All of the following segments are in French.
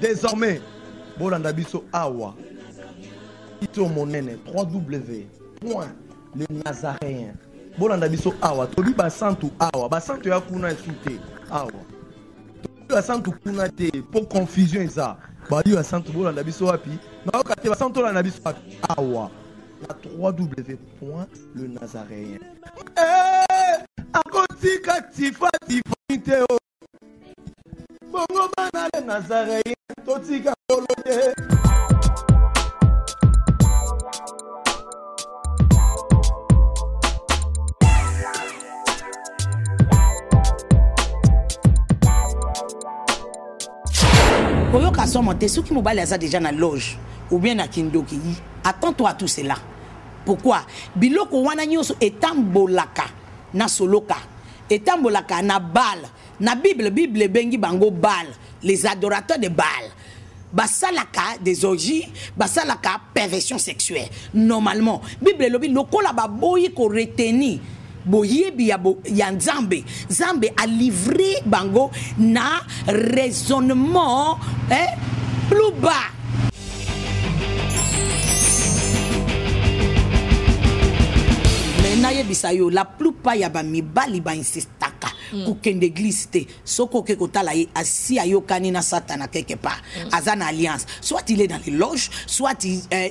Désormais, bolanda biso awa. Ito monene 3W. Le Nazaréen. Bolanda biso awa. Tobi basantu awa. Basantu ya kuna esute awa. Tobi basantu kuna te. Pour confusion ça. Bali basantu bolanda biso wapi. Na okate basantu la biso wapi awa. La 3W. Le Nazaréen. Akotika tifa tifite o. Bongo bana le Nazaréen. Totika kolode. Koyoka somonte ceux qui mobile aza déjà na loge ou bien na kindoki. Attends-toi à tout cela. Pourquoi? Biloko wana nyoso etambolaka na soloka. Etambolaka na Baal. Na Bible bengi bango Baal, les adorateurs de Baal. Basalaka des orgies, basalaka perversion sexuelle. Normalement, Bible lobi lokola ba boyi ko reteni. Boyebi ya Nzambe. Nzambe a livré bango na raisonnement plus bas. Mais naye bisayo la plupart ya ba mibali ba insistaka kukende église te soko ke kotala ye asi ayokani na satana quelque part azana alliance, soit il est dans les loges, soit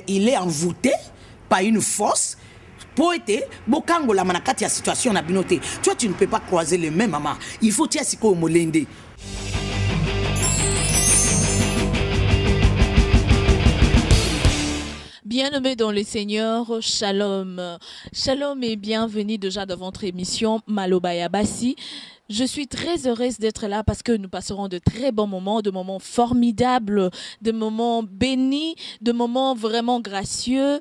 il est envoûté par une force. Poète, bokango la manakati ya situation na binote. Toi tu ne peux pas croiser les mêmes maman. Il faut tia siko molende. Bien-aimés dans le Seigneur, shalom. Shalom et bienvenue déjà dans votre émission Maloba ya Basi. Je suis très heureuse d'être là parce que nous passerons de très bons moments, de moments formidables, de moments bénis, de moments vraiment gracieux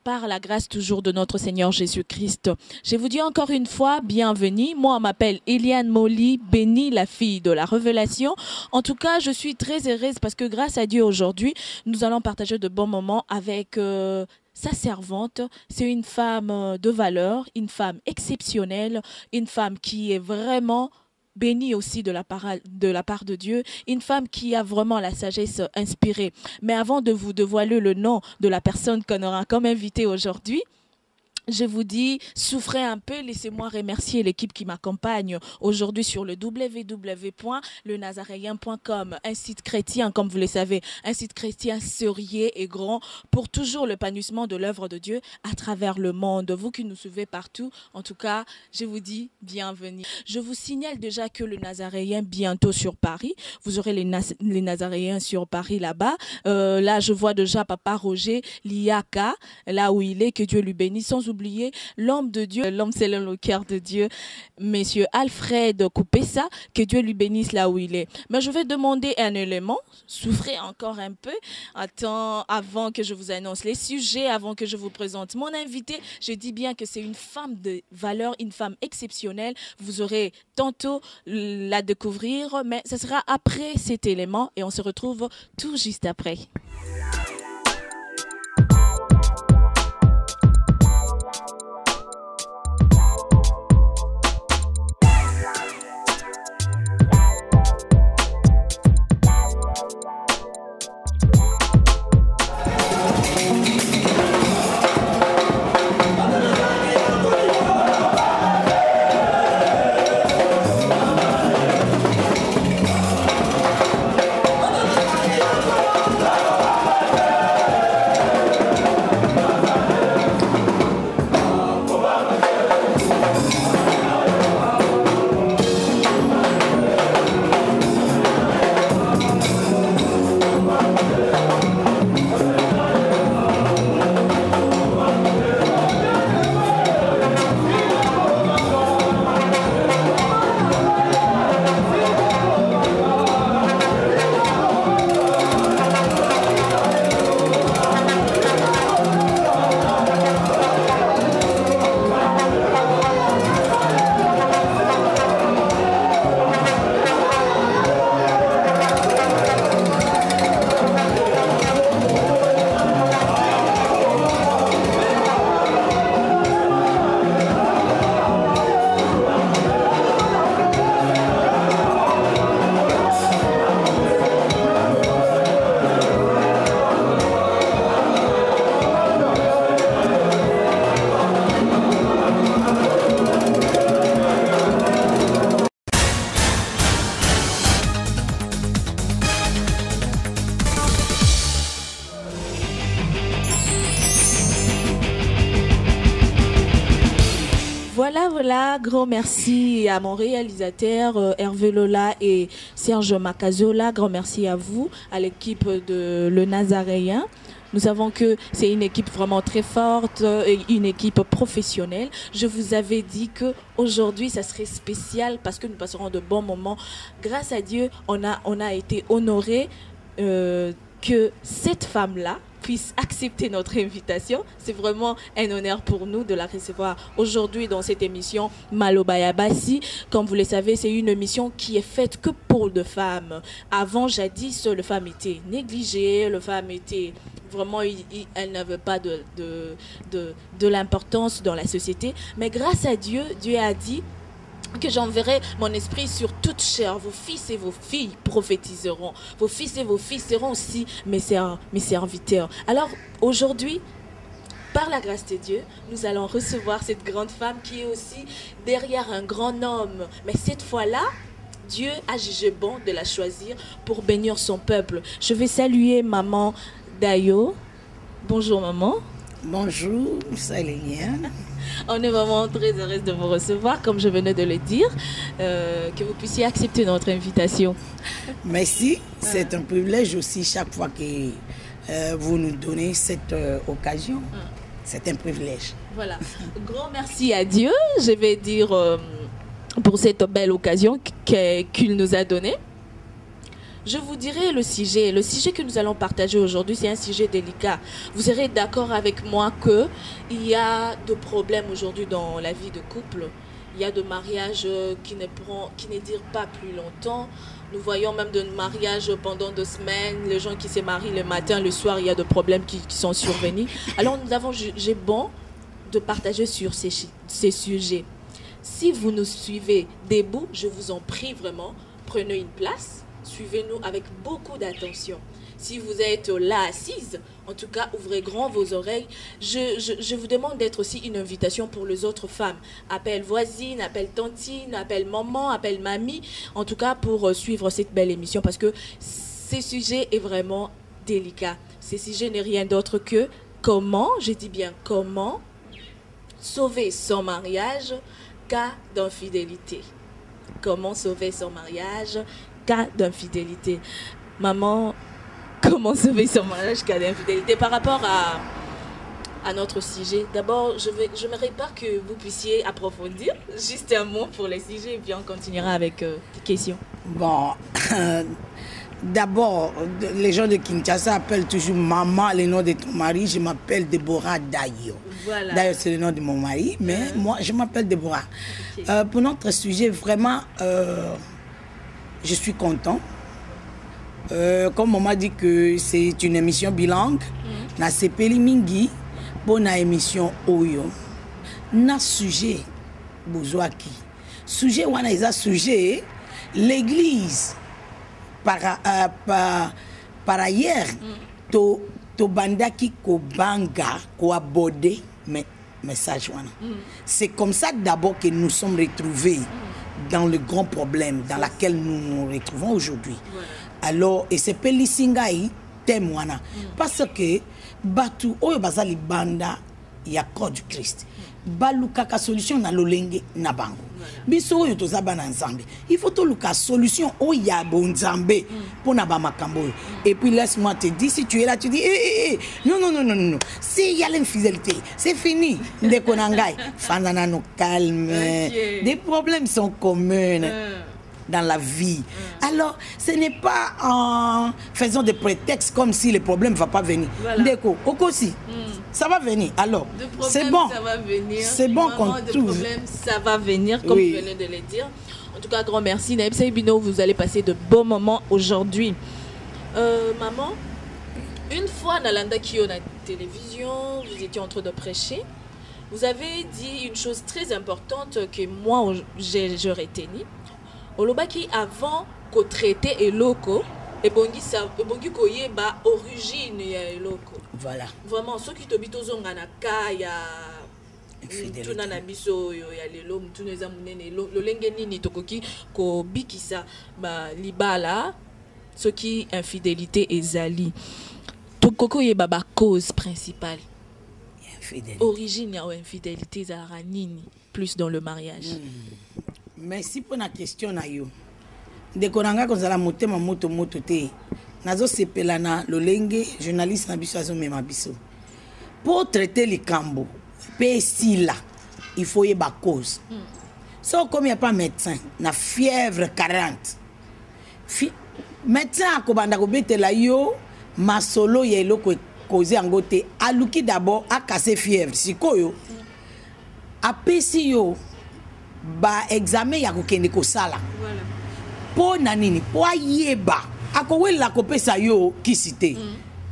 par la grâce toujours de notre Seigneur Jésus-Christ. Je vous dis encore une fois, bienvenue. Moi, on m'appelle Eliane Moli, bénie la fille de la révélation. En tout cas, je suis très heureuse parce que grâce à Dieu aujourd'hui, nous allons partager de bons moments avec sa servante. C'est une femme de valeur, une femme exceptionnelle, une femme qui est vraiment bénie aussi de la part de Dieu, une femme qui a vraiment la sagesse inspirée. Mais avant de vous dévoiler le nom de la personne qu'on aura comme invitée aujourd'hui, je vous dis, souffrez un peu, laissez-moi remercier l'équipe qui m'accompagne aujourd'hui sur le www.lenazaréen.com, un site chrétien, comme vous le savez, un site chrétien sérieux et grand pour toujours l'épanouissement de l'œuvre de Dieu à travers le monde. Vous qui nous suivez partout, en tout cas, je vous dis bienvenue. Je vous signale déjà que le Nazaréen bientôt sur Paris. Vous aurez les Nazaréens sur Paris là-bas. Là, je vois déjà Papa Roger Liaka, là où il est, que Dieu lui bénisse, sans oublier l'homme de Dieu, l'homme selon le cœur de Dieu, Monsieur Alfred Koupessa, que Dieu lui bénisse là où il est. Mais je vais demander un élément, souffrez encore un peu, attends, avant que je vous annonce les sujets, avant que je vous présente mon invité, je dis bien que c'est une femme de valeur, une femme exceptionnelle, vous aurez tantôt la découvrir, mais ce sera après cet élément et on se retrouve tout juste après. là, grand merci à mon réalisateur Hervé Lola et Serge Macazola. Grand merci à vous, à l'équipe de Le Nazaréen. Nous savons que c'est une équipe vraiment très forte, une équipe professionnelle. Je vous avais dit que aujourd'hui, ça serait spécial parce que nous passerons de bons moments. Grâce à Dieu, on a été honorés que cette femme-là puisse accepter notre invitation. C'est vraiment un honneur pour nous de la recevoir aujourd'hui dans cette émission Malobaya Bassi. Comme vous le savez, c'est une émission qui est faite que pour les femmes. Avant, jadis, les femmes étaient négligées, les femmes étaient vraiment, elles n'avaient pas de l'importance dans la société. Mais grâce à Dieu, Dieu a dit que j'enverrai mon esprit sur toute chair. Vos fils et vos filles prophétiseront. Vos fils et vos filles seront aussi mes serviteurs. Alors aujourd'hui, par la grâce de Dieu, nous allons recevoir cette grande femme qui est aussi derrière un grand homme. Mais cette fois-là, Dieu a jugé bon de la choisir pour bénir son peuple. Je vais saluer maman Dayo. Bonjour maman. Bonjour, Salénia. On est vraiment très heureux de vous recevoir, comme je venais de le dire, que vous puissiez accepter notre invitation. Merci, c'est un privilège aussi chaque fois que vous nous donnez cette occasion. C'est un privilège. Voilà, grand merci à Dieu, je vais dire, pour cette belle occasion qu'il nous a donnée. Je vous dirai le sujet. Le sujet que nous allons partager aujourd'hui, c'est un sujet délicat. Vous serez d'accord avec moi qu'il y a des problèmes aujourd'hui dans la vie de couple. Il y a des mariages qui ne durent pas plus longtemps. Nous voyons même des mariages pendant 2 semaines. Les gens qui se marient le matin, le soir, il y a des problèmes qui sont survenus. Alors nous avons jugé bon de partager sur ces sujets. Si vous nous suivez debout, je vous en prie vraiment, prenez une place. Suivez-nous avec beaucoup d'attention. Si vous êtes là assise, en tout cas, ouvrez grand vos oreilles. Je vous demande d'être aussi une invitation pour les autres femmes. Appel voisine, appel tantine, appel maman, appel mamie. En tout cas, pour suivre cette belle émission parce que ce sujet est vraiment délicat. Ce sujet n'est rien d'autre que comment, je dis bien comment, sauver son mariage cas d'infidélité. Comment sauver son mariage cas d'infidélité. Maman, comment sauver son mariage cas d'infidélité par rapport à notre sujet? D'abord, je n'aimerais pas que vous puissiez approfondir juste un mot pour le sujet et puis on continuera avec des questions. Bon, d'abord, les gens de Kinshasa appellent toujours maman le nom de ton mari. Je m'appelle Deborah Dayo. Voilà. D'ailleurs, c'est le nom de mon mari, mais moi, je m'appelle Deborah. Okay. Pour notre sujet, vraiment, je suis content. Comme on m'a dit que c'est une émission bilingue, na sepeli mingi pour na émission oyo na sujet bozwaki sujet wana eza sujet l'église par ailleurs to bandaki ko banga ko aborder mais message wana c'est comme ça d'abord que nous sommes retrouvés dans le grand problème dans lequel nous nous retrouvons aujourd'hui. Alors, et c'est Pelisingaï témoignant. Parce que Batu, Oyo Bazali Banda, il y a corps du Christ. Balukaka solution na lolenge na bango. Biso oyo tozaba na nzambe. Il faut to luka solution oya bon nzambe pour na ba makambo. Et puis laisse-moi te dire, si tu es là, tu dis non. S'il y a l'infidélité, c'est fini. Ndeko nangai, fanana no calme. Des problèmes sont communs dans la vie. Alors, ce n'est pas en faisant des prétextes comme si le problème ne va pas venir. Ndeko, Kokosi, ça va venir. Alors, c'est bon. C'est bon qu'on trouve. Le problème, ça va venir, comme vous venez de le dire. En tout cas, grand merci. Naïb Saïbino, vous allez passer de bons moments aujourd'hui. Maman, une fois, Nalanda Kyo na télévision, vous étiez en train de prêcher. Vous avez dit une chose très importante que moi, j'ai retenu. Olobaki avant qu'on traite eloko et bongi koyeba origine ya eloko. Voilà. Vraiment ceux qui tobito zonga na ka ya tuna na biso yo ya lelo mutune za munene lolenge nini tokoki ko bikisa ba libala ceux qui infidélité ezali. Tokoko yeba ba cause principale. Infidélité. Origine ya infidélité za nini. plus dans le mariage. Merci pour la question na yo. Dekonanga kozala motema moto te. Nazo sepela na lolenge journaliste na biso azo mema biso. Pour traiter les cambo, là, il faut y avoir cause. So comme il n'y a pas médecin, na fièvre 40. Médecin a kobanda kobete la yo, masolo yelo ko causer en gote, aluki d'abord a cassé fièvre. Sikoyo. A pesi yo ba examen ya kokende ko sala. Voilà. Po nanini, po yeba. Ako wela ko pesa yo kisite.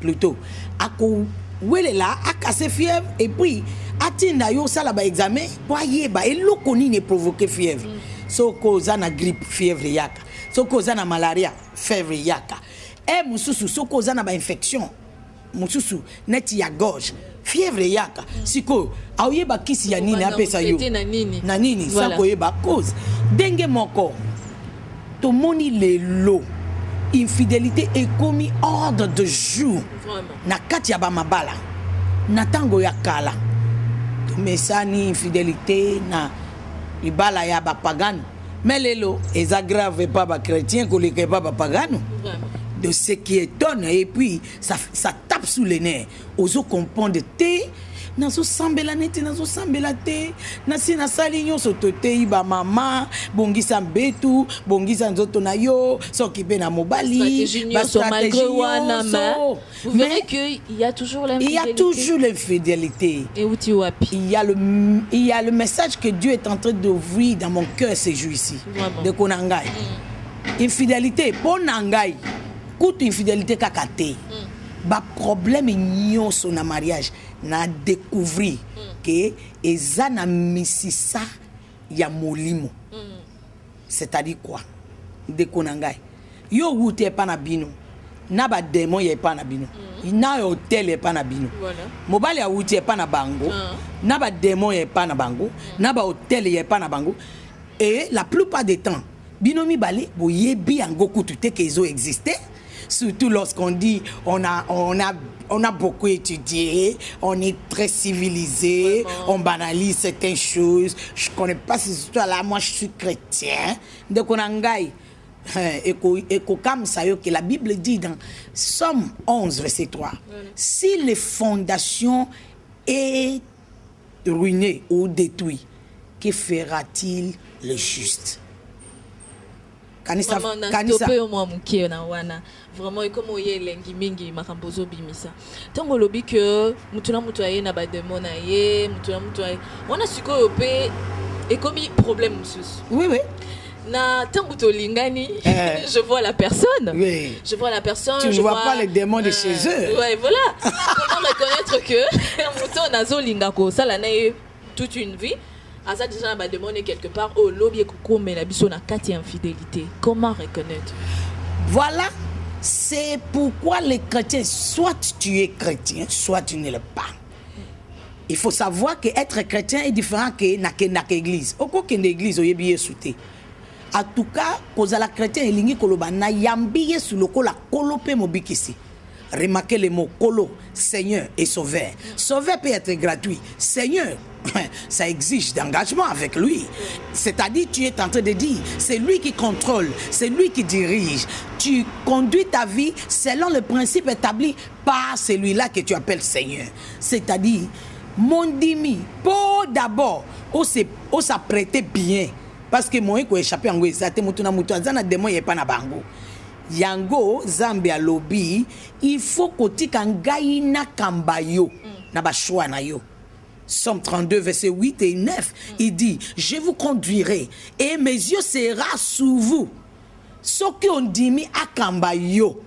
Plutôt. Ako wele la a cassé fièvre et puis atinda yo sala ba examen po yeba et lo koni ne provoquer fièvre. So koza na grippe fièvre yaka. So koza na malaria fièvre yaka. E mususu so koza na ba infection. Mususu neti ya gorge fièvre yaka. Siko aoyeba kisi ya nini apesa yo. Na nini sa koyeba cause. Denge moko. To moni le lo. Infidélité est commis ordre de jour. Vraiment. Na kati ya ba mabala. Na tango ya kala. Mesani infidélité na ibala ya ba pagano. Mais lelo eza grave pas ba chrétien ko le pas ba pagano. De ce qui étonne et puis ça tape sous les nerfs. Ozo comprendre te nazo sambela neti nazo sambela te nasi na sali nyonso tote iba mama bongisa mbetu bongisa nzoto na yo soki pe na mobali ba stratégie wana vous verrez que il y a toujours l'infidélité. Il y a toujours l'infidélité. Et où tu wapi? Il y a le message que Dieu est en train d'ouvrir dans mon cœur ces jours ici. Vraiment. De konangai. Infidélité pour nangai. Toute infidélité kakate. Ba problème nyonso na mariage na découvrir que eza na misisa ya molimo. C'est-à-dire quoi? De konangai. Yo wute pa na bino. Na ba démon ye pa na bino. Na hôtel ye pa na bino. Voilà. Mobali ya wute pa na bango. Na ba démon ye pa na bango. Na ba hôtel ye pa na bango. Et la plupart des temps, bino mi balé boyebi ango kutute que ils ont existé. Surtout lorsqu'on dit on a beaucoup étudié, on est très civilisé, on banalise certaines choses. Je connais pas ces histoires-là, moi je suis chrétien. Donc on a et comme ça que la Bible dit dans Somme 11 verset 3. Si les fondations est ruinées ou détruites, que fera-t-il le juste? Kanisa vraiment comme oye lengi mingi makambozo bimisa tango lobi que mutuna mutuaye na ba demona ye mutuna mutuaye on a sikoyo pe et comme problème mususu oui na tango to lingani je vois la personne je vois la personne tu ne vois pas les démons de chez eux ouais voilà comment reconnaître que muto nazo linga ko sala na toute une vie asa déjà ba demone quelque part au lobby ko mais la biso na kati infidélité comment reconnaître? Voilà. C'est pourquoi les chrétiens, soit tu es chrétien, soit tu ne l'es pas. Il faut savoir que être chrétien est différent que na église. Aucune église oye bien souté. En tout cas, cause la chrétien elingi koloba na yambiye sous le kola kolope mobikisi. Remarquez les mots kolo, Seigneur et Sauveur. Sauveur peut être gratuit. Seigneur, ça exige d'engagement avec lui. C'est-à-dire, tu es en train de dire, c'est lui qui contrôle, c'est lui qui dirige. Tu conduis ta vie selon le principe établi par celui-là que tu appelles Seigneur. C'est-à-dire, mon dimi, pour d'abord, on s'apprêtait bien. Parce que moi, je échappé en Gué, ça te moutuna moutouazana démon yé pas na bango. Yango Zambia lobby, il faut que tu kangai na kambayo na ba choix na yo. Somme 32 verset 8 et 9, il dit je vous conduirai et mes yeux seront sous vous. Ce qu'on dit mi a kambayo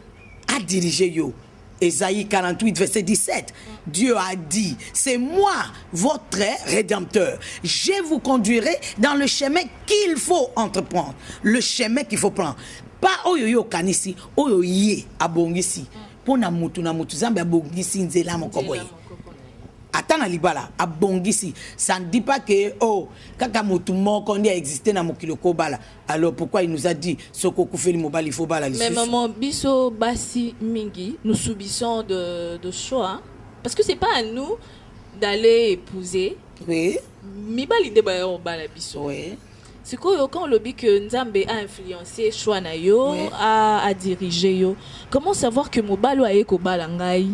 a dirigé yo. Ésaïe 48 verset 17, Dieu a dit c'est moi votre rédempteur. Je vous conduirai dans le chemin qu'il faut entreprendre, le chemin qu'il faut prendre. Pas oyoyo kanisi, oyoye abongisi. Pona mutu na mutu zambe abongisi nzela mokoboye. Atana libala abongisi. Ça ne dit pas que oh kaka mutu moko ndi a existé na mokilo kobala. Alors pourquoi il nous a dit soko kufeli mobali faut bala li. Mais maman biso basi mingi, nous subissons de choix parce que c'est pas à nous d'aller épouser Oui. Mibali de ba yo bala biso. Oui. C'est quoi quand le dit que Nzambe a influencé choix na yo, Oui. a dirigé yo. Comment savoir que mobalo aye ko bala ngai?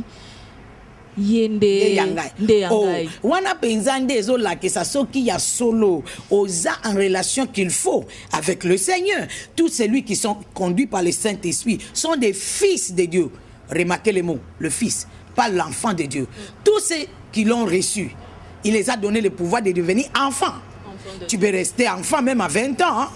Yende yangai. Wana penzande zo la que ça soki ya solo oza en relation qu'il faut avec le Seigneur. Tous celui qui sont conduits par le Saint-Esprit sont des fils de Dieu. Remarquez les mots, le fils, pas l'enfant de Dieu. Tous ceux qui l'ont reçu, il les a donné le pouvoir de devenir enfants. Tu peux rester enfant même à 20 ans. Hein?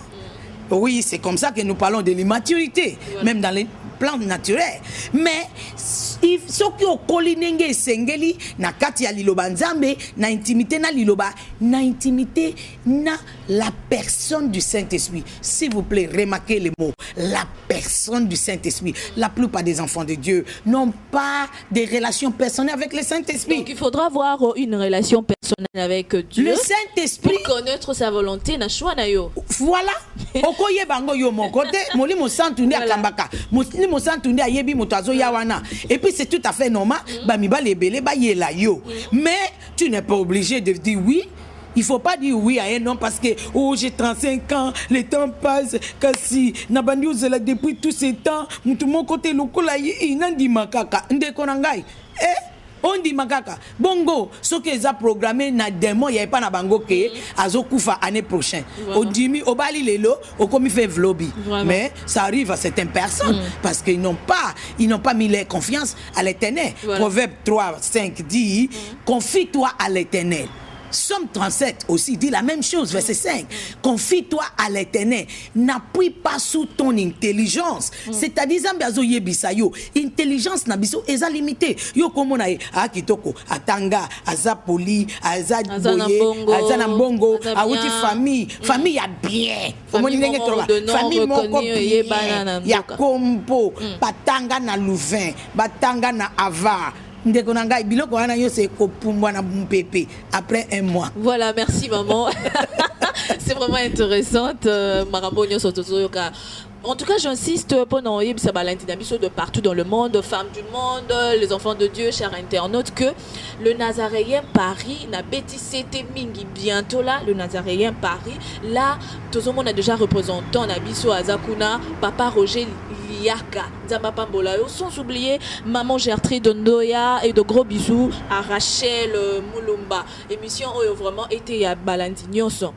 Oui, c'est comme ça que nous parlons de l'immaturité, même dans les plans naturels. Mais ce qui est kolinenge sengeli na kati ya liloba nzambe na intimité na liloba na intimité na la personne du Saint-Esprit. S'il vous plaît, remarquez les mots. La personne du Saint-Esprit. La plupart des enfants de Dieu n'ont pas des relations personnelles avec le Saint-Esprit. Donc il faudra avoir une relation personnelle avec Dieu. Le Saint-Esprit pour connaître sa volonté na choix na yo. Voilà. Okoye bango yo mon côté, moli mo santundi akambaka. Moli mo santundi ayebi motazo yawana. Et puis c'est tout à fait normal, ba mi ba lebele ba yela yo. Mais tu n'es pas obligé de dire oui. Il faut pas dire oui à un homme parce que oh j'ai 35 ans, le temps passe, kasi na bandi uzela depuis tout ce temps, mutu mon côté lokola inandi makaka ndeko nangai. On dit makaka bongo ce que ça programmé na démon y a pas na bango ke azokufa année prochaine. Au dimi au bali lelo au comme fait vlobi. Mais ça arrive à certaines personnes parce qu'ils n'ont pas mis leur confiance à l'Éternel. Proverbe 3 5 dit confie-toi à l'Éternel. Somme 37 aussi dit la même chose, verset 5. Confie-toi à l'Éternel. N'appuie pas sous ton intelligence. C'est-à-dire, intelligence n'a pas limité. Yo comme na akitoko, atanga, azapoli, azaboye, azanambongo, awuti famille, famille ya bien. Famille moko bien. Ya kompo, batanga na louvain, batanga na ava. Après un mois. Voilà, merci maman. C'est vraiment intéressante. En tout cas, j'insiste pendant de partout dans le monde, femmes du monde, les enfants de Dieu, chers internautes, que le Nazaréen Paris n'a bêtisé mingi bientôt là, le Nazaréen Paris, là, tout le monde a déjà représentant Nabiso Azakuna, Papa Roger Liaka, Nzamba Mbolayo, sans oublier Maman Gertrude Ndoya et de gros bisous à Rachel Moulumba. Émission où vraiment été à Balandignoso.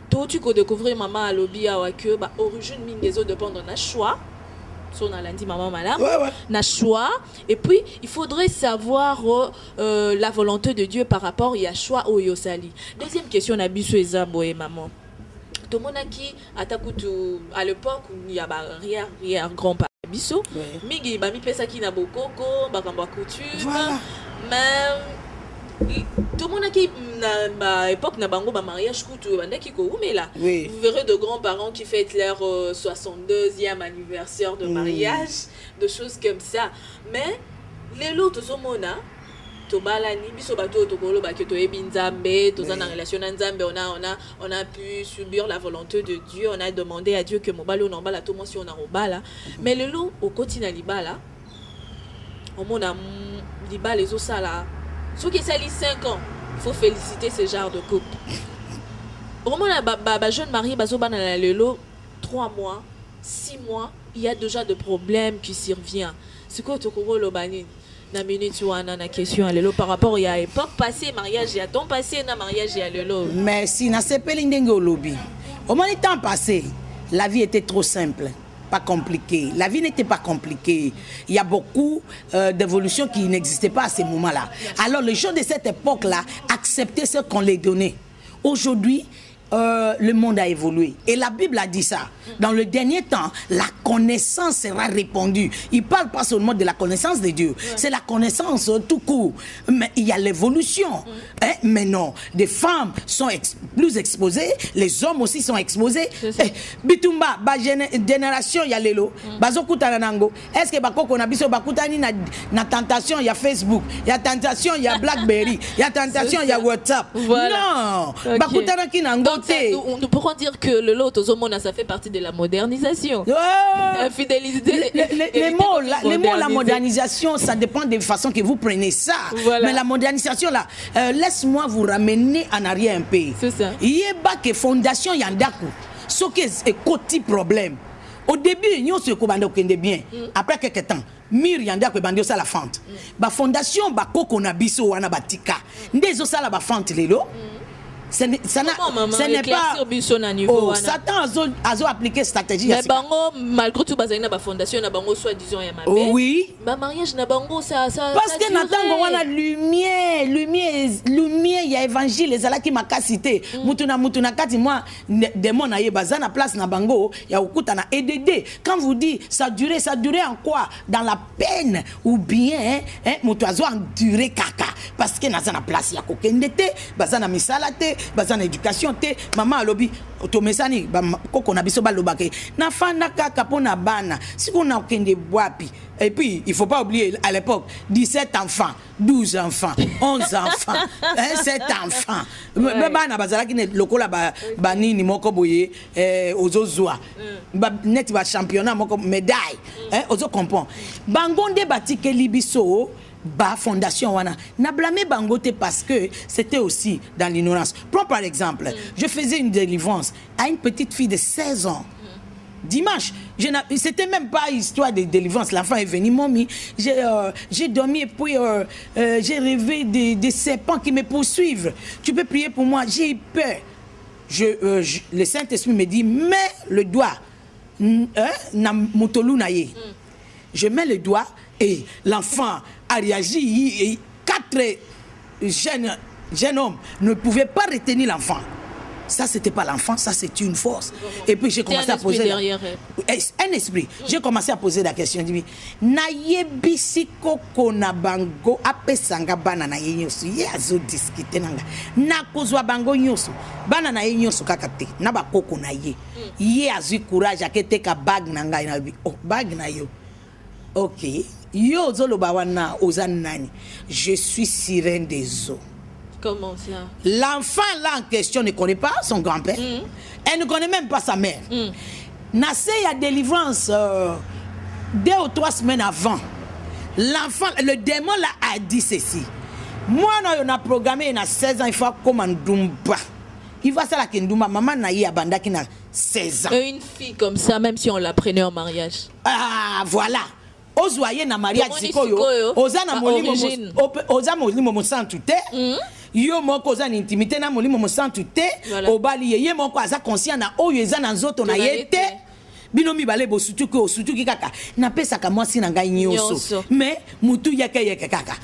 Tout tu peux découvrir maman à lobby à que bah origine mingezo dépend de notre choix. Son a lundi maman madame. Na choix et puis il faudrait savoir la volonté de Dieu par rapport à choix au yosali. Deuxième question na biso ezaboé maman. Tout le monde qui à l'époque où il y a arrière grand-père biso mingi ba mi pesa ki na bokoko ba kamba coutume mais tout le monde qui na époque na bango ba mariage coutu banda ki ko mais là vous verrez de grands-parents qui fêtent leur 62e anniversaire de mariage, de choses comme ça. Mais les lots mona to balani biso bato to kolo ba ke to ebinzambe to na relation na nzambe on a pu subir la volonté de Dieu, on a demandé à Dieu que mobalo non bala to mo si on a robala mais le lot au quotidien libala on mona libala les osala ceux qui sali 5 ans, il faut féliciter ce genre de couple. Au moment où jeune marié bazoba na lelo 3 mois, 6 mois, il y a déjà des problèmes qui surviennent. C'est quoi to ko lo bani na minute wana na question à lelo par rapport à époque passée mariage et à temps passé na mariage et à lelo. Merci na sepeli ndenge au lobby. Au moment temps passé, la vie était trop simple. Pas compliqué. La vie n'était pas compliquée. Il y a beaucoup d'évolutions qui n'existaient pas à ce moment-là. Alors les gens de cette époque-là acceptaient ce qu'on les donnait. Aujourd'hui, le monde a évolué. Et la Bible a dit ça. Dans le dernier temps, la connaissance sera répandue. Il ne parle pas seulement de la connaissance de Dieu. C'est la connaissance tout court. Mais il y a l'évolution. Hein? Mais non, des femmes sont plus exposées. Les hommes aussi sont exposés. Bitumba, génération, il y a l'élo. Est-ce que Bakoko Nabiso Bakutani na tentation, il y a Facebook. Il y a tentation, il y a Blackberry. Il y a tentation, il y a WhatsApp. Voilà. Non. Bakutana ki nango. Nous pourrons dire que le lot aux hommes, ça fait partie de la modernisation. Fidélité. Les mots, la modernisation, ça dépend des façons que vous prenez ça. Voilà. Mais la modernisation, là, laisse-moi vous ramener en arrière un peu. C'est ça. Il y a que fondation Yandaku. Ce qui est côté problème. Au début, nous sommes bien. Après quelques temps, Mir Yandaku bandio ça la fente. La fondation Bakoko na biso wana batika. Ndezo ça la fente lelo. Ce n'est pas niveau Satan a appliqué stratégie. Mais bango malgré tout bazali na ba fondation na bango soit disons ya mabe. Oui. Ba mariage na bango ça parce que natango wana lumière il y a évangile ezala ki makasité. Mutuna kati moi démon na ye bazana place na bango ya okuta na EDD. Quand vous dit ça durait en quoi? Dans la peine ou bien mutu azo endurer kaka parce que nazana place ya kokende te bazana misala te bazana éducation te maman alobi otomesani koko na biso balobake na fanda kaka pona bana siko na kende bwapi. Et puis il faut pas oublier à l'époque 17 enfants 12 enfants 11 enfants 7 enfants bana bazalaki ne lokola ba nini moko boye ozozwa net ba championnat moko médaille ozo comprend bangonde batike libiso ba fondation wana na blâmer bangote parce que c'était aussi dans l'ignorance. Prends par exemple, je faisais une délivrance à une petite fille de 16 ans. Dimanche, c'était même pas histoire de délivrance. L'enfant est venu, mommy, j'ai dormi et puis j'ai rêvé des serpents qui me poursuivent. Tu peux prier pour moi, j'ai eu peur. Le Saint-Esprit me dit, mets le doigt na motolu na ye. Je mets le doigt et l'enfant a réagi. Et 4 jeunes hommes ne pouvaient pas retenir l'enfant. Ça, c'était pas l'enfant, ça, c'est une force. Et puis, j'ai commencé à poser... Un esprit. J'ai commencé à poser la question. Je dis, Nayebisi koko na bango apesanga bana na yenyosu. Yazo discuter nanga. Nakozwa bango nyosu. Bana na yenyosu kakate. Naba koko na ye. Ye azu courage akete ka bag nanga ina bi. Oh, bag na yo. Ok. Yo zolo bawana ozan nani. Je suis sirène des eaux. Comment ça? L'enfant là en question ne connaît pas son grand-père. Elle ne connaît même pas sa mère. Nassé a délivrance 2 ou 3 semaines avant. L'enfant, le démon là a dit ceci. Moi, on a programmé, il a 16 ans, il faut comme un Dumba. Il va ça la Kenduma. Maman n'a eu abanda qui n'a 16 ans. Une fille comme ça, même si on la prenait en mariage. Ah, voilà. Ozoye na mariage sikoyo. Ozana molimo mo santute. Yo moko za intimité na molimo mo santute. Obali ye moko aza conscient na oyo eza na nzoto na yete. Bino mibale bo sutuki kaka. Na pesa ka mwasi na ngai nyoso. Mais mutu yeke kaka.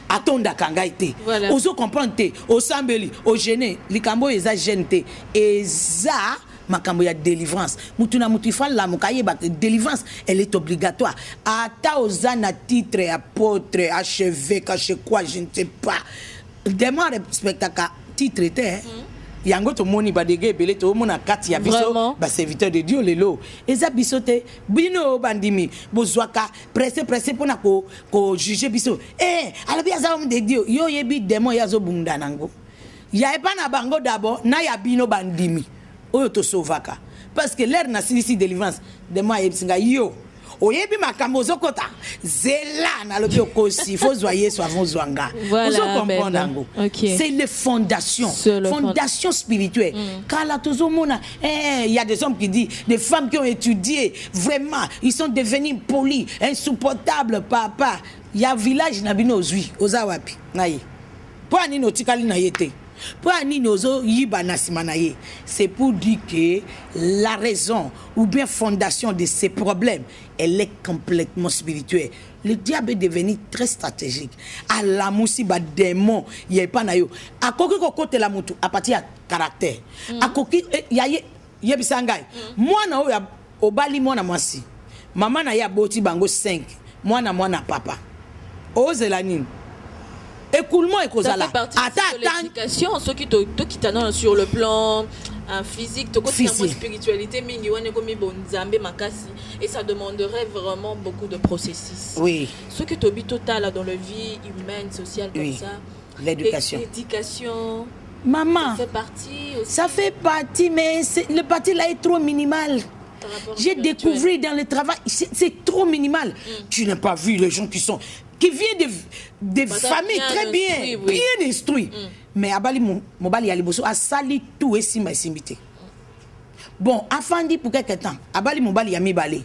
Atonda kangai te. Ozo comprendre te. Osambeli, o gêner, likambo eza gêne te. Eza makambo ya délivrance. Mutuna mutifal la mukaye ba délivrance, elle est obligatoire. Ata ozana titre apôtre, archevêque, caché quoi, je ne sais pas. Demain respectaka titre était yango to moni ba dege belé to mona kati ya biso ba serviteur de Dieu lelo. Eza bisote bino bandimi bozwaka pressé pona ko juger biso. Alabi aza homme de Dieu. Yo yebi démon yazo bunda nango. Ya e na bango d'abord na ya bino bandimi. Oyo to sauvaka parce que l'air na silisi délivrance de moi yebsinga yo oyebi makambo zokota zela na lobi okosi faut zoyer soit vont zwanga vous comprendre c'est les fondations fondation spirituelle kala tozomona il y a des hommes qui disent des femmes qui ont étudié vraiment ils sont devenus polis insupportables papa il y a village na bino ozwi ozawapi naye po ani notikali na yete. C'est pour dire que la raison ou bien fondation de ces problèmes, elle est complètement spirituelle. Le diable est devenu très stratégique. À la moussi ba démon, il y a pas nayo. À koki côté la mutu à partir de caractère. À koki ya bisangay. Moi na o ya obali moi na mwasi. Maman na ya boti bango 5. Moi na papa. Ozelanine. Écoulement et causala. L'éducation, ceux qui t'annoncent sur le plan physique, spiritualité, et ça demanderait vraiment beaucoup de processus. Oui. Ce qui t'oblige total dans la vie humaine, sociale, comme ça. L'éducation. L'éducation. Maman, ça fait partie aussi. Ça fait partie, mais le parti là est trop minimal. J'ai découvert dans le travail, c'est trop minimal. Tu n'as pas vu les gens qui viennent de familles très bien instruites. Mais Abali Mobali Aliboso a sali tout et si ma simité. Bon, afandi pour quelque temps, Abali Mobali Yami Balé.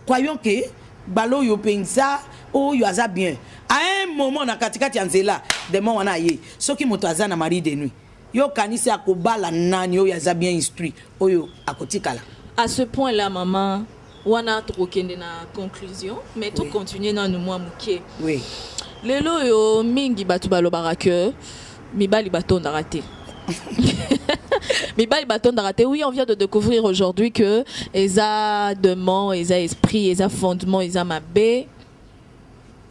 Croyons que Balo yo pensa, oh yo aza bien. À un moment, na katikati anzela, des moments wana ye, ceux qui motoaza na mari de nuit. Yo kanisi akobala nani yo yaza bien instruit, oyo akotikala. À ce point-là, maman, on a trop na conclusion, mais tout continue dans nous mouké. Oui. Lelo yo mingi batu balo barake, mi bali baton d'arrêter. Mi bali baton d'arrêter. Oui, on vient de découvrir aujourd'hui que eza demande, eza esprit, eza fondement, eza mabé.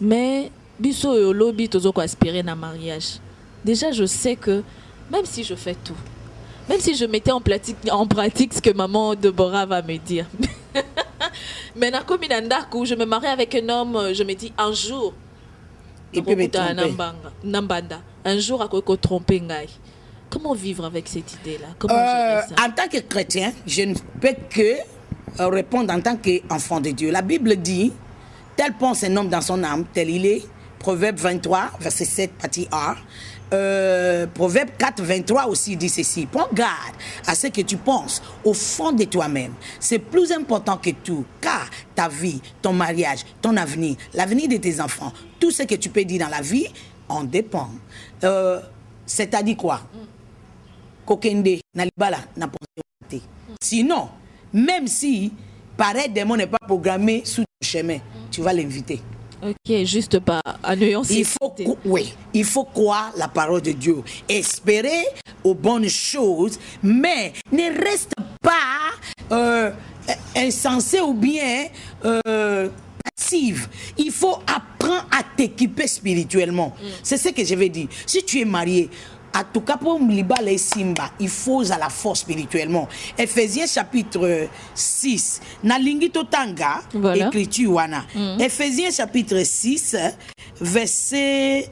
Mais biso yo lobby tozo ko aspirer na mariage. Déjà, je sais que même si je fais tout, même si je mettais en pratique ce que maman Deborah va me dire. Mais comme je me marie avec un homme, je me dis un jour, il peut me tromper. Un jour, à quoi tromper. Comment vivre avec cette idée-là? Comment gérer ça? En tant que chrétien, je ne peux que répondre en tant qu'enfant de Dieu. La Bible dit, tel pense un homme dans son âme, tel il est. Proverbe 23, verset 7, partie A. Proverbe 4, 23 aussi dit ceci. Prends garde à ce que tu penses au fond de toi-même. C'est plus important que tout, car ta vie, ton mariage, ton avenir, l'avenir de tes enfants, tout ce que tu peux dire dans la vie en dépend. C'est-à-dire quoi? Kokende, nalibala, n'importe. Sinon, même si pareil démon n'est pas programmé sous ton chemin, tu vas l'inviter. Ok, juste pas à nuancer. Il faut croire la parole de Dieu, espérer aux bonnes choses, mais ne reste pas insensé ou bien passive. Il faut apprendre à t'équiper spirituellement. C'est ce que je vais dire. Si tu es marié, à tout cas pour Mlibala et Simba, il faut à la force spirituellement. Ephésiens chapitre 6, Nalingi Totanga, écriture wana. Ephésiens chapitre 6, verset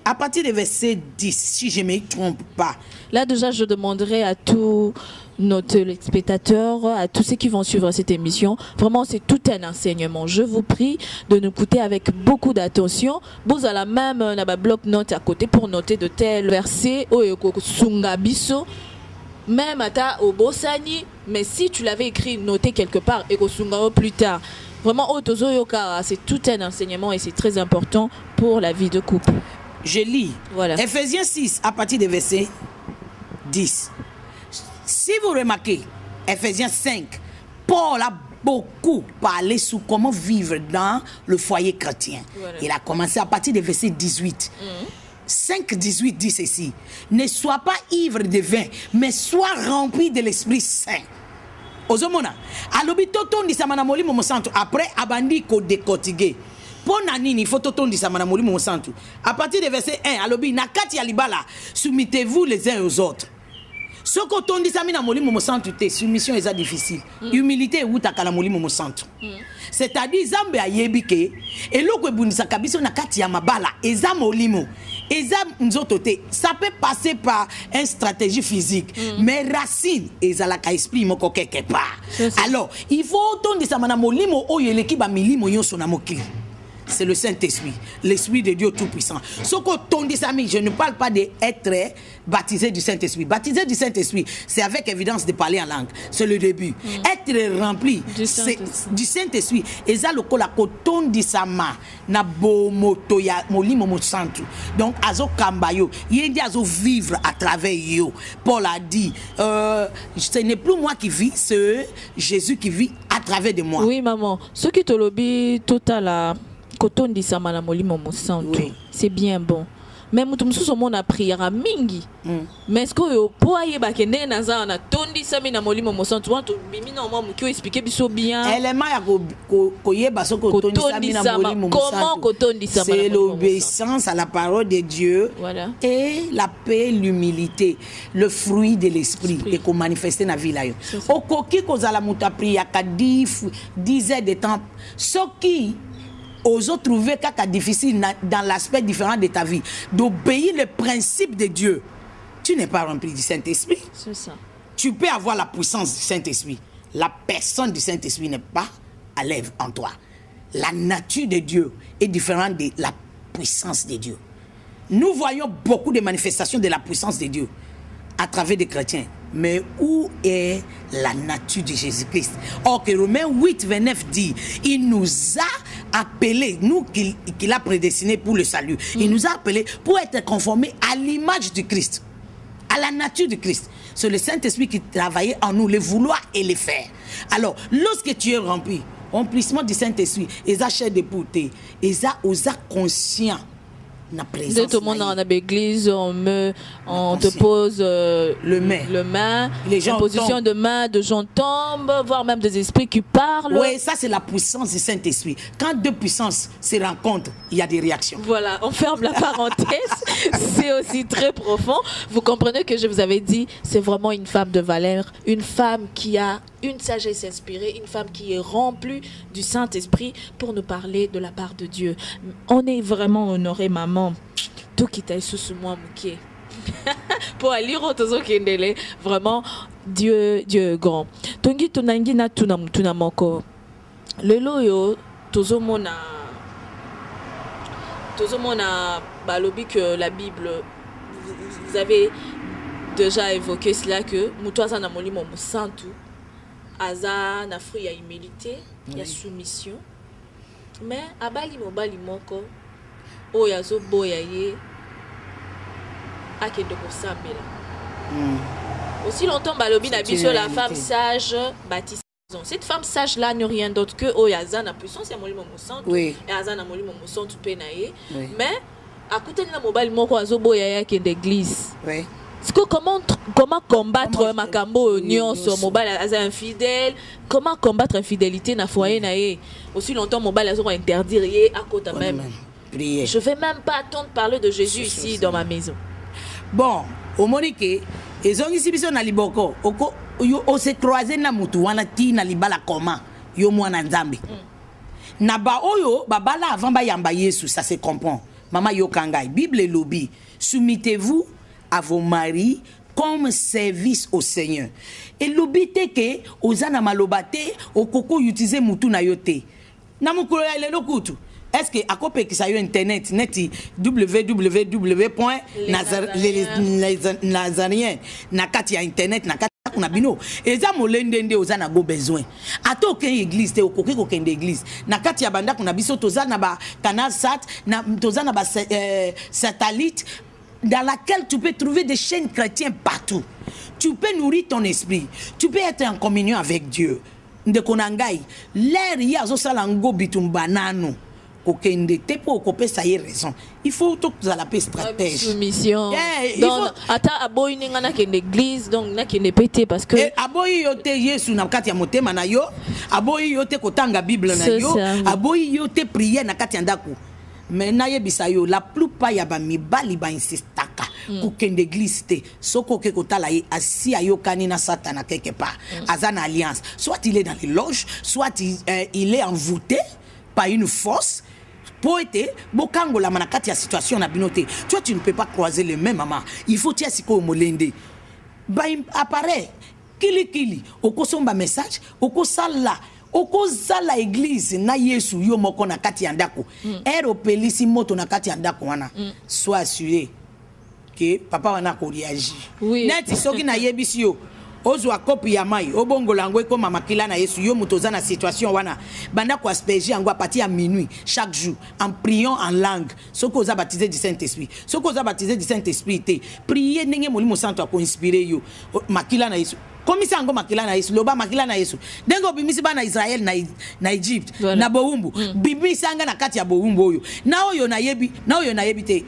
à partir de verset 10, si je ne me trompe pas. Là déjà, je demanderai à tous nos téléspectateurs, à tous ceux qui vont suivre cette émission, vraiment c'est tout un enseignement. Je vous prie de nous écouter avec beaucoup d'attention. Vous allez même un bloc-notes à côté pour noter de tels versets, même à au Bossani, mais si tu l'avais écrit, noté quelque part, et plus tard. Vraiment, c'est tout un enseignement et c'est très important pour la vie de couple. Je lis. Voilà. Ephésiens 6, à partir du verset 10. Si vous remarquez, Ephésiens 5, Paul a beaucoup parlé sur comment vivre dans le foyer chrétien. Voilà. Il a commencé à partir du verset 18. 5, 18 dit ceci. Ne sois pas ivre de vin, mais sois rempli de l'Esprit Saint. Ozomona, alobi totondi samana molimo mosantu après abandi ko décortiquer. Pour nanini il faut totondi samana molimo mosantu. À partir du verset 1, alobi nakati alibala, soumettez-vous les uns aux autres. Ce que tondi samina molimo mosantu te soumission est difficile. Humilité ou takala molimo mosantu. C'est-à-dire zambe ayebike eloko ebunisa kabiso nakati ya mabala eza molimo. Ça peut passer par une stratégie physique, mais racine, ezalaka esprit moko quelque part. Alors, il faut autant de samana molimo oyeleki ba milimo yonso na mokili. C'est le Saint-Esprit, l'Esprit de Dieu Tout-Puissant. Ce que ton dit, je ne parle pas d'être baptisé du Saint-Esprit. Baptisé du Saint-Esprit, c'est avec évidence de parler en langue. C'est le début. Être rempli du Saint-Esprit. Et ça, le ton dit sama na bo motoya molimo mo santu. Donc, azo kambayo, yendi azo vivre à travers yo. Paul a dit, ce n'est plus moi qui vis, c'est Jésus qui vit à travers de moi. Oui, maman. Ce qui te lobby total à Kotondi samana molimo mosantu, c'est bien bon. Même tout le monde a prié à mingi. Mais est-ce que vous pouvez bakende naza na tondi samina molimo mosantu want bimi na mamu qui expliquer biso bien. Élément ya koyeba so kotondi samina molimo mosantu. Comment kotondi samana? C'est l'obéissance à la parole de Dieu. Voilà. Et la paix, l'humilité, le fruit de l'esprit et qu'on manifeste na vie là. Au koki kozala muta priya ka 10 heures de temps. Ce qui aux autres trouver qu'à difficile dans l'aspect différent de ta vie, d'obéir le principe de Dieu, tu n'es pas rempli du Saint-Esprit. C'est ça. Tu peux avoir la puissance du Saint-Esprit. La personne du Saint-Esprit n'est pas à l'œuvre en toi. La nature de Dieu est différente de la puissance de Dieu. Nous voyons beaucoup de manifestations de la puissance de Dieu à travers des chrétiens. Mais où est la nature de Jésus-Christ? Or que Romains 8, 29 dit, il nous a appelés, nous qu'il a prédestinés pour le salut, il nous a appelés pour être conformés à l'image du Christ, à la nature du Christ. C'est le Saint-Esprit qui travaillait en nous, le vouloir et le faire. Alors, lorsque tu es rempli, remplissement du Saint-Esprit, ils ont chair de beauté, ils ont conscient. De tout le monde dans l'église, on te pose le main, les gens en position tombent. De main, de gens tombent, voire même des esprits qui parlent. Oui, ça c'est la puissance du Saint-Esprit. Quand deux puissances se rencontrent, il y a des réactions. Voilà, on ferme la parenthèse. C'est aussi très profond. Vous comprenez que je vous avais dit, c'est vraiment une femme de valeur, une femme qui a une sagesse inspirée, une femme qui est remplie du Saint-Esprit pour nous parler de la part de Dieu. On est vraiment honoré, maman. Tout qui t'a sous moi, mouké. Pour aller au Kendele, vraiment, Dieu est grand. Tongi tonangi na tunamoko. Le loyo, tozo mona balobi que la Bible, vous avez déjà évoqué cela que mutoza na molimo musantu. Aza na fruit ya humilité, ya soumission. Mais abali mobali moko o yazo boya ye akende ko sambela. Aussi longtemps balobi na biso la femme sage baptisée. Cette femme sage là n'est rien d'autre que o yaza na puissance ya molimo mosantu. Et aza na molimo mosantu pe na ye. Mais à côté na mobali moko azo boya ye akende église. Oui. Comment combattre Makambo nyonso mobile aza infidèle, comment combattre infidélité na foyer na ye. Aussi longtemps mobile azo interdire ye à côté même. Prier. Je vais même pas attendre parler de Jésus ici dans ma maison. Bon, au Monique, ils ont ici biso na liboko, o se croiser na mutu wana ti na libala koma, yo mwana nzambe. Na ba oyo babala avant ba yamba Yesu, ça se comprend. Maman yo kangai, Bible lobi, soumettez-vous à vos maris comme service au Seigneur. Et l'obité que ozana malobate o koko utiliser mutu na yote. Na mukolo ya lelo kutu. Est-ce que akope ki sa yo internet neti www.nazarien na kati ya internet na kati kuna bino eza molende nde ozana go besoin. Ato ke église te okoki ko kende église na kati ya banda kuna biso tozana ba canal sat na tozana ba satellite dans laquelle tu peux trouver des chaînes chrétiennes partout. Tu peux nourrir ton esprit. Tu peux être en communion avec Dieu. Ndekonangai, l'air y a zosalango bitumbanano. Kokende te pour occuper ça y raison. Il faut tout à la paix stratège. Soumission. Donc ata aboyi ninga na kende église donc na kende pété parce que aboyi yote Yesu na kati ya motema na yo, aboyi yote kotanga Bible na yo, aboyi yote prier na kati ya ndako. Mais na yebisa yo la plupart ya ba mibali ba insistaka ku kende église te soko ke kotala ye asi ayo kanina satana quelque part azana alliance soit il est dans les loges soit il est envoûté par une force pour être bokango la manakati ya situation na binote. Toi tu ne peux pas croiser les mêmes maman, il faut tia siko molende ba apparaît kili okosomba message okosala okozala église na Yesu yo moko na kati ya ndako pelisi moto na kati ya ndako wana sois assuré que papa wana ko réagir neti soki na yebisi yo ozwa kopi ya mai obongola yango ekoma makila na Yesu yo moto za na situation wana banda ko asperger yango à partir à minuit chaque jour en priant en langue soko oza baptisé du Saint-Esprit soko oza baptisé du Saint-Esprit te prier ndenge molimo santo ko inspirer yo makila na Yesu komisa yango makila na Yesu loba makila na Yesu dengo bimisi bana Israël na Egypte na bowumbu bimisa nga na kati ya bowumbu oyo na oyo na yebi te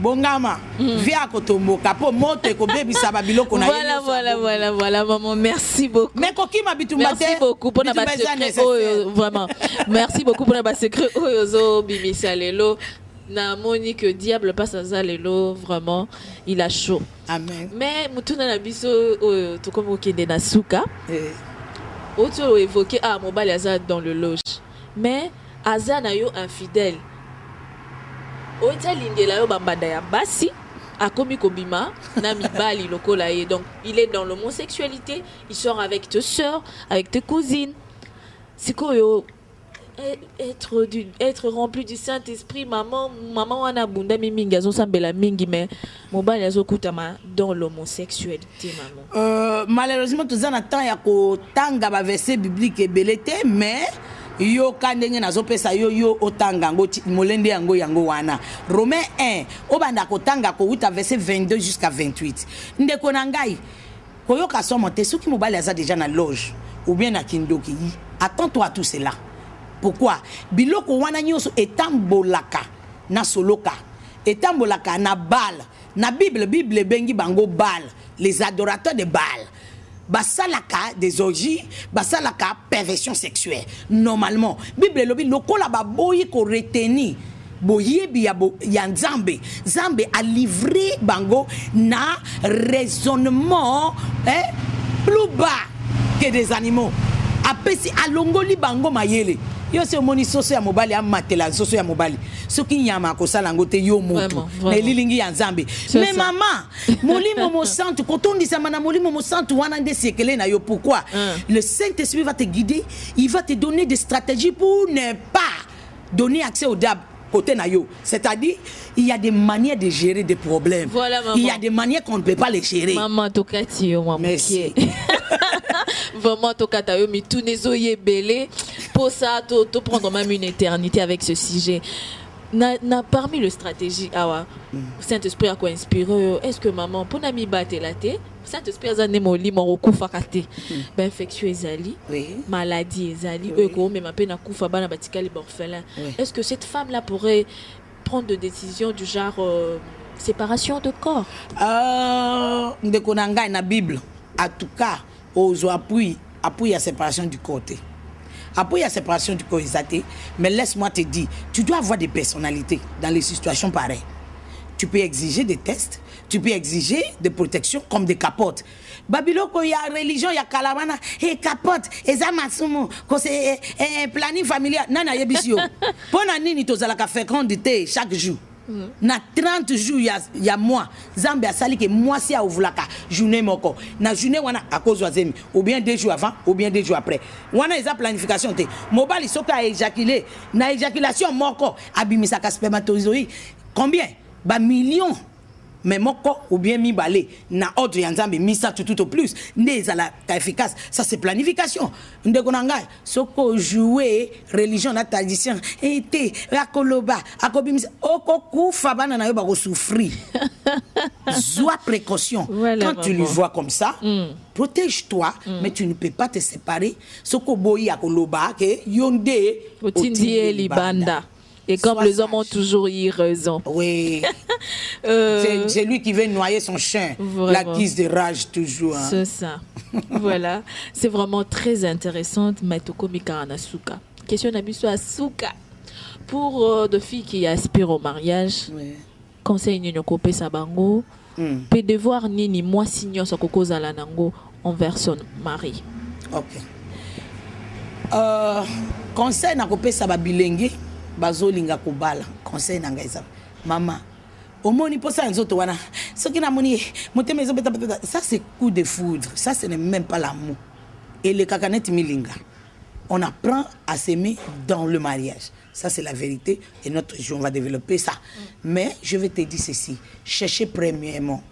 bongama via kotomboka po moto ko bebisa ba biloko na voilà maman, merci beaucoup. Mais kokima bitumba merci beaucoup pour na ba secret vraiment. Merci beaucoup pour na ba secret oyo bimisa lelo. Na Monique diable passe à ça lelo vraiment il a chaud. Amen. Mais mutuna na biso to comme okende na suka. Auto évoqué mobile azad dans le loge. Mais azana yo infidèle otia lingela yo bambanda ya basi akomi kobima na mibali lokola ye. Donc il est dans l'homosexualité, il sort avec tes sœurs, avec tes cousines. C'est quoi yo être rempli du Saint-Esprit, maman wana bunda mingi azosambela mingi mais mobali azokutama dans l'homosexualité maman. Malheureusement tout ça na temps ya ko tanga ba verset biblique ebelete mais yo kandenge nazopesa yo otanga ngo molende yango wana. Romains 1 obanda ko tanga ko uta verset 22 jusqu'à 28. Ndeko na ngai koyoka somo te soki mobali aza déjà na loge ou bien na kindoki. Attends-toi à tout cela. Pourquoi? Biloko wana nyoso etambolaka na soloka. Etambolaka na Baal. Na Bible bengi bango Baal, les adorateurs de Baal. Basalaka des orgies, basalaka perversion sexuelle. Normalement, Bible lobi lokola ba boyi ko reteni. Boyebi ya Nzambe. Nzambe a livré bango na raisonnement plus bas que des animaux. Apesi alongoli bango mayele. Yo se moni soso ya mobali amatela soso ya mobali. Soki nyama ko sala ngote yo moto. Na lilingi ya Nzambe. Mais maman, molimo mo santu kotondi sama na molimo mo santu wana nde sekele na yo pourquoi? Le Saint-Esprit va te guider, il va te donner des stratégies pour ne pas donner accès au diable. Côté na yo, c'est-à-dire il y a des manières de gérer des problèmes. Voilà, maman. Il y a des manières qu'on ne peut pas les gérer. Maman tokati yo maman. Merci. Vraiment tokata yo mi tout nezoye belé pour ça to prendre même une éternité avec ce sujet. Na parmi les stratégies awa Saint-Esprit a quoi inspiré est-ce que maman pour na mi battre la té Saint-Esprit a zané mo li mo kufa kate ben infection ezali maladie ezali ko même appel na kufa bana batikali orphelin. Est-ce que cette femme là pourrait prendre des décisions du genre séparation de corps? Ndeko na ngai na Bible en tout cas aux appuis à séparation du corps. Après, il y a séparation du corps, mais laisse-moi te dire, tu dois avoir des personnalités dans les situations pareilles. Tu peux exiger des tests, tu peux exiger des protections comme des capotes. Babiloko, il y a religion, il y a Kalamana, et capote, et Zamasumo, c'est un planning familial. Nana yebisio. Pona nini tozalaka fécondité chaque jour. Na 30 jours il y a moi Zambé a sali que moi si a ouvlaka journée moko na journée wana à cause wazemi ou bien 2 jours avant ou bien 2 jours après wana eza planification te mobali soka a éjaculé na éjaculation moko abimisaka spermatozoïde combien ba millions mais moko ou bien mi balé na ordre ya Nzambe mi ça tout au plus ndezala ka efficace ça c'est planification ndeko na ngai soko jouer religion na tradition été akoloba akobimisa okokufa bana na yo ba ko souffrir. Sois précaution quand tu le vois comme ça. Protège-toi, mais tu ne peux pas te séparer. Soko boyi akoloba ke yonde otindie libanda. Et comme les hommes ont toujours eu raison. Oui. C'est lui qui veut noyer son chien. Vraiment. La guise de rage toujours. Hein. C'est ça. Voilà. C'est vraiment très intéressant. Matoko Mika Anasuka. Question d'Abisso Asuka. Pour des filles qui aspirent au mariage, conseil Nino Kopé Sabango, peut devoir Nini moi signon sa Koko Zalanango envers son mari. Ok. Conseil Nakopé Sababilengue. Bazolinga kobala conseil na ngaisa maman omoni posa nzoto wana soki na moni motema ezobeta ça c'est coup de foudre, ça ce n'est même pas l'amour et le kakanet milinga on apprend à s'aimer dans le mariage, ça c'est la vérité et notre jour on va développer ça. Mais je vais te dire ceci, cherchez premièrement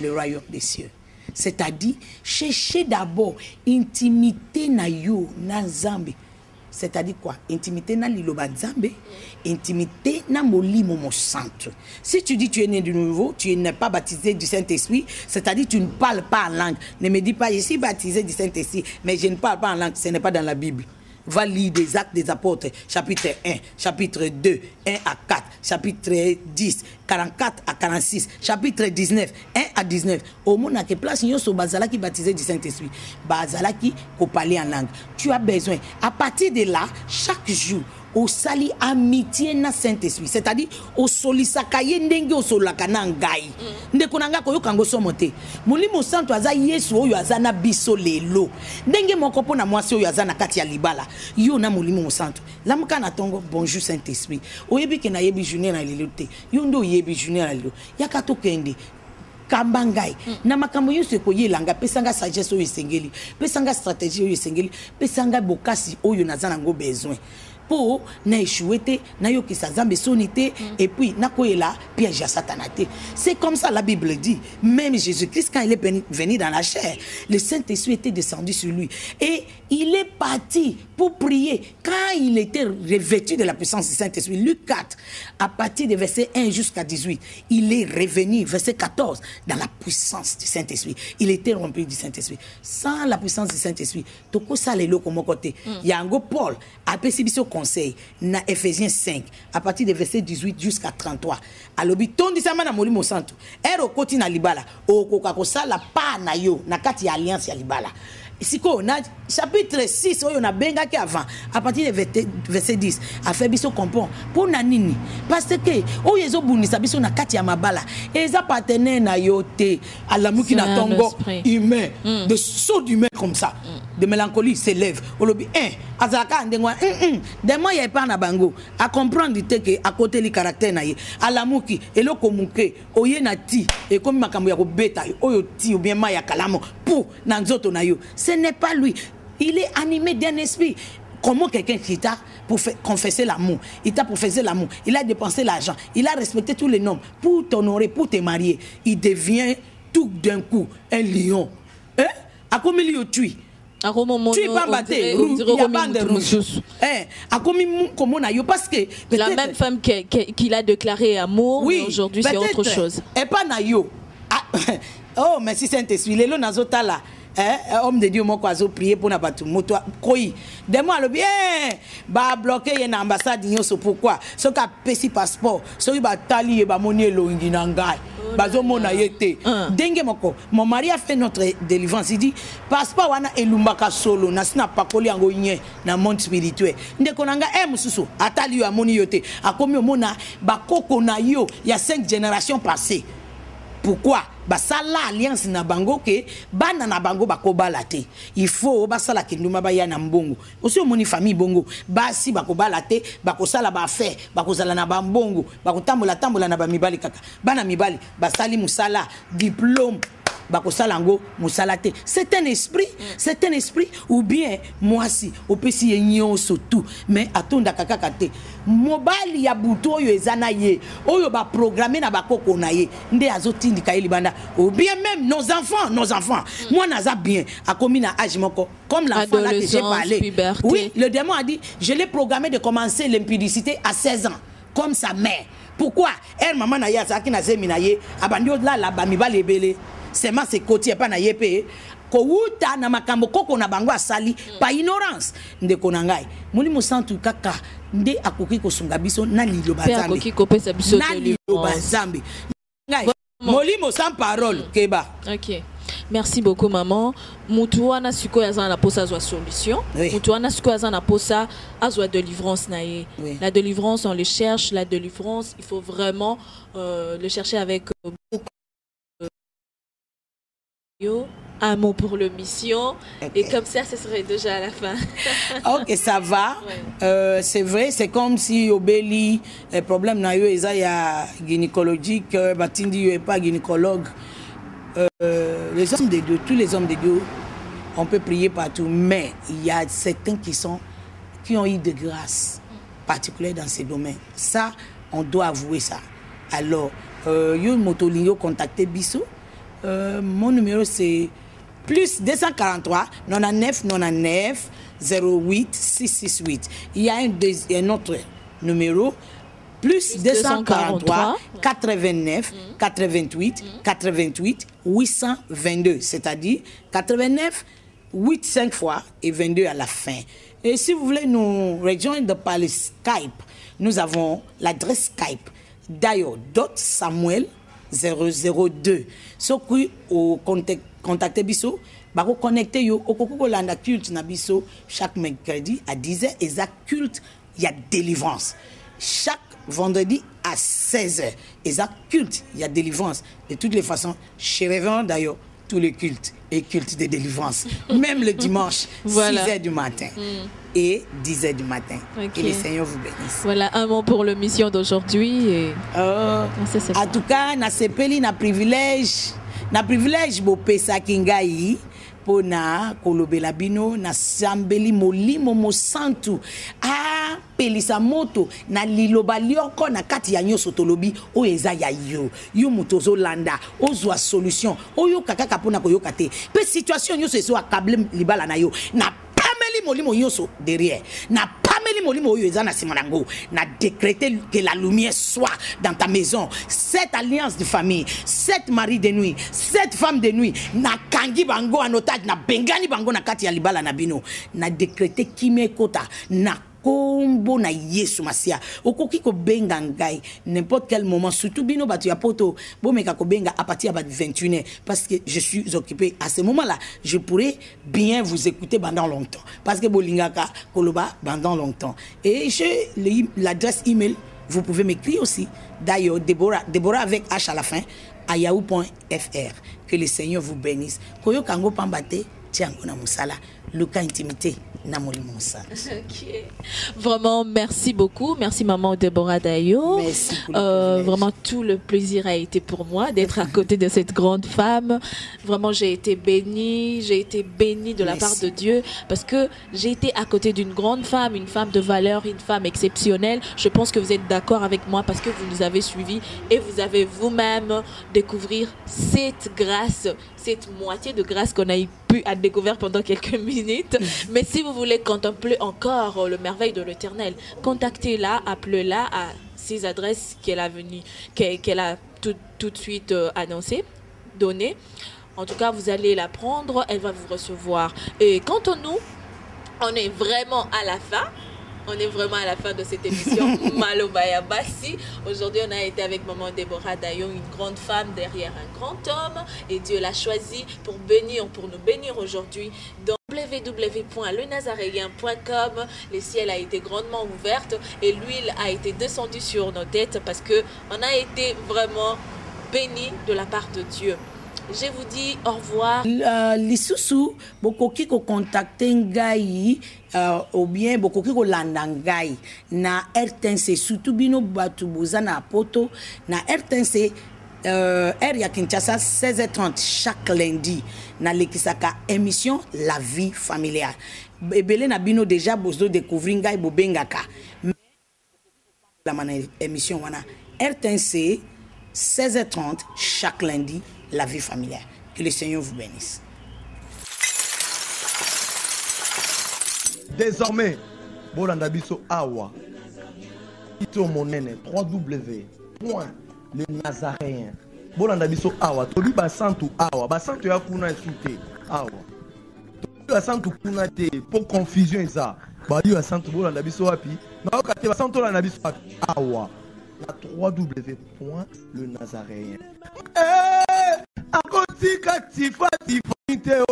le royaume des cieux, c'est-à-dire cherchez d'abord intimité na yo na Nzambe. C'est-à-dire quoi? Intimité na liloba Nzambe, intimité na molimo mo santo. Si tu dis tu es né de nouveau, tu n'es pas baptisé du Saint-Esprit, c'est-à-dire tu ne parles pas en langue. Ne me dis pas je suis baptisé du Saint-Esprit, mais je ne parle pas en langue, ce n'est pas dans la Bible. Va lire des Actes des Apôtres, chapitre 1, chapitre 2, 1 à 4, chapitre 10, 44 à 46, chapitre 19, 1 à 19. Au monde à quelle place nous sommes bazalaki baptisé du Saint-Esprit, bazalaki pour parler en langue. Tu as besoin. À partir de là, chaque jour, au sali amitié na Saint-Esprit, c'est-à-dire au solisaka ye ndenge o solaka na ngai ndeko nanga ko yokango somote Molimo Santo aza Yesu oyo aza na biso lelo ndenge moko pona mwasi oyo aza na kati ya libala yo na Molimo Santo lamuka na tongo bonjour Saint-Esprit oyebi ke na yebi journée na lelo te yo ndo yebi journée na lelo yakato kende kambangai na makambo yo se koyelanga pesanga sagesse oyo esengeli pesanga stratégie oyo esengeli pesanga bokasi oyo nazana ngo besoin pour na échouer na yo ki sa zambe sonité et puis na koyela piège à satanate. C'est comme ça la Bible dit. Même Jésus-Christ quand il est venu dans la chair, le Saint-Esprit était descendu sur lui et il est parti pour prier quand il était revêtu de la puissance du Saint-Esprit. Luc 4 à partir de verset 1 jusqu'à 18, il est revenu verset 14 dans la puissance du Saint-Esprit. Il était rempli du Saint-Esprit. Sans la puissance du Saint-Esprit, toko salelo comme côté. Yango Paul a pécibiso conseil na Ephésiens 5 à partir de verset 18 jusqu'à 33. Alobi tondi sama na Molimo Santo. Ero koti na libala okoka kosala pa na yo na kati ya alliance ya libala. Siko na chapitre 6 oyo na benga ki avant à partir de verset 10 a fait biso comprendre pour na nini parce que oyo ezo bunisa biso na kati ya mabala eza partenaire na yo te alamuki na tongo humain de saut d'humain comme ça de mélancolie s'élève olobi azaka ndengwa demo ya pa na bango a comprendre te que à côté li caractère na ye alamuki eloko muke oye na ti e comme makambo ya ko beta oyo ti ou bien ma ya kalamo pour na nzoto na yo. Ce n'est pas lui. Il est animé d'un esprit. Comment quelqu'un qui t'a pour confesser l'amour, il t'a professé l'amour, il a dépensé l'argent, il a respecté tous les normes pour t'honorer, pour te marier, il devient tout d'un coup un lion. Hein? À combien il tue? Tu es pas batté, il y a bande rouge. À combien parce que la même femme qu'il a déclaré amour, oui, aujourd'hui c'est autre chose. Et pas nayo. Oh, merci Saint-Esprit. Les lots nazota là. Homme de Dieu moi quoi prier pour na batu moto koi demo alobi ba bloquer une ambassade nyoso pourquoi so ka pesi passeport so ba tali ba moni elongi na ngai bazo mona yete denge moko mon mari a fait notre délivrance il dit passeport wana elumbaka solo na sina pakoli yango nye na monde spirituel ndeko nanga mususu atali yo amoni yote akomi omona ba koko na yo ya 5 générations passées. Pourquoi? Basala alliance na bango ke bana na bango bakobala te. Il faut basala kinduma ba ya na mbongo. Aussi moni famille bongo basi bakobala te bakosala ba affaire bakozala na bambongo bakotambola na ba mibali kaka. Bana mibali basali musala diplôme bakosala ngo musala te. C'est un esprit ou bien moi si opesi yenyo surtout mais atonda kaka te. Mobali ya buto oyo ezana ye oyo ba programmer na bakoko na ye nde azotindi ka libanda ou bien même nos enfants moi naza bien a commis na âge moko comme l'enfant là que j'ai parlé puberté. Oui, le démon a dit je l'ai programmé de commencer l'impudicité à 16 ans comme sa mère. Pourquoi elle maman na ya saki na zemi na ye abandi la ba mibali ebele seulement c'est côté pas na yepé ko wuta na makambo koko na bango asali pa ignorance ndeko na ngai Molimo Santo kaka nde akoki kosunga biso na liloba zambi akoki kopesa biso na liloba zambi ngai Molimo sans parole keba. OK. Merci beaucoup maman. Mutu wana siko yazana posa azwa solution. Mutu wana siko yazana posa azwa délivrance na ye. La délivrance on le cherche, la délivrance il faut vraiment le chercher avec beaucoup un mot pour le mission et comme ça ce serait déjà à la fin. OK, ça va. C'est vrai, c'est comme si obéli problème na yo eza ya gynécologique batindi yo pas gynécologue. Les hommes de Dieu, tous les hommes de Dieu, on peut prier partout, mais il y a certains qui ont eu de grâce particulière dans ces domaines. Ça, on doit avouer ça. Alors, yo motolingo contacter Bisso. Mon numéro c'est plus 243 99 99 08 668. Il y a un autre numéro plus 243 89 88 88 822, c'est-à-dire 89 8 5 fois et 22 à la fin. Et si vous voulez nous rejoindre par le Skype, nous avons l'adresse Skype dayo.samuel 002. So qui au contacter biso bako connecter yo okoko landa culte na biso chaque mercredi à 10h exact culte il y a délivrance. Chaque vendredi à 16h, et ça culte, il y a délivrance. De toutes les façons, chez Révérend d'ailleurs, tous les cultes et cultes de délivrance. Même le dimanche, voilà. 6h du matin et 10h du matin. Okay. Que le Seigneur vous bénisse. Voilà, un mot pour l'émission d'aujourd'hui. Et... en tout cas, na sepeli na privilège bo pesa kingai pona kolobela bino na sambeli molimo mosantu pelisa moto na liloba lioko na kati ya nyoso tolobi o eza ya yo mutozo landa ozwa solution oyo kaka pona koyoka te pe situation nyoso eso akable libala na yo na pameli molimo nyoso derrière na pameli molimo oyo eza na simanango na décréter que la lumière soit dans ta maison. Cette alliance de famille, cette mari de nuit, cette femme de nuit na kangi bango en otage na bengani bango na kati ya libala na bino na décréter kime kota na kombo na Yesu Masia okoki ko benga ngai n'importe quel moment, surtout bino batu ya poto bomeka ko benga à partir de 21h parce que je suis occupé à ce moment-là. Je pourrais bien vous écouter pendant longtemps parce que bolingaka koloba pendant longtemps et j'ai l'adresse email, vous pouvez m'écrire aussi d'ailleurs Deborah avec H à la fin à yahoo.fr. Que le Seigneur vous bénisse. Koyo kango pambate tiango na musala Luka intimité. Okay. Vraiment, merci beaucoup. Merci maman Deborah Dayo. Merci vraiment, tout le plaisir a été pour moi d'être à côté de cette grande femme. Vraiment, j'ai été bénie de la part de Dieu parce que j'ai été à côté d'une grande femme, une femme de valeur, une femme exceptionnelle. Je pense que vous êtes d'accord avec moi parce que vous nous avez suivis et vous avez vous-même découvrir cette grâce, cette moitié de grâce qu'on a pu découvrir pendant quelques minutes. Mais si vous voulez contempler encore le merveille de l'Éternel, contactez-la, appelez-la à ces adresses qu'elle a tout de suite annoncées, données. En tout cas, vous allez la prendre, elle va vous recevoir. Et quant à nous, on est vraiment à la fin. On est vraiment à la fin de cette émission Malobaya Bassi. Aujourd'hui, on a été avec maman Deborah Dayo, une grande femme derrière un grand homme. Et Dieu l'a choisi pour nous bénir aujourd'hui. Dans www.lenazaréen.com, le ciel a été grandement ouvert et l'huile a été descendue sur nos têtes parce qu'on a été vraiment bénis de la part de Dieu. Je vous dis au revoir. Lisusu, bokoki ko contacter ngai ou bien bokoki ko landa ngai na RTNC, surtout bino batu bozana poto na RTNC R ya Kinshasa 16h30 chaque lundi na lekisaka émission La Vie Familiale. Ebele na bino déjà bozo découvrir ngai bobengaka. La émission wana RTNC 16h30 chaque lundi. La Vie Familiale. Que le Seigneur vous bénisse. Désormais, bolanda biso awa. Ito monene www.lenazaréen. Bolanda biso awa. Tobi basantu awa. Basantu ya kuna esute awa. Tobi basantu kuna te pour confusion ça. Bali basantu bolanda biso wapi. Na okate basantu la biso wapi awa. La www.lenazaréen. Akotika tifati foniteo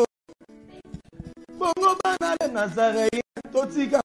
bongo bana le Nazaréen totika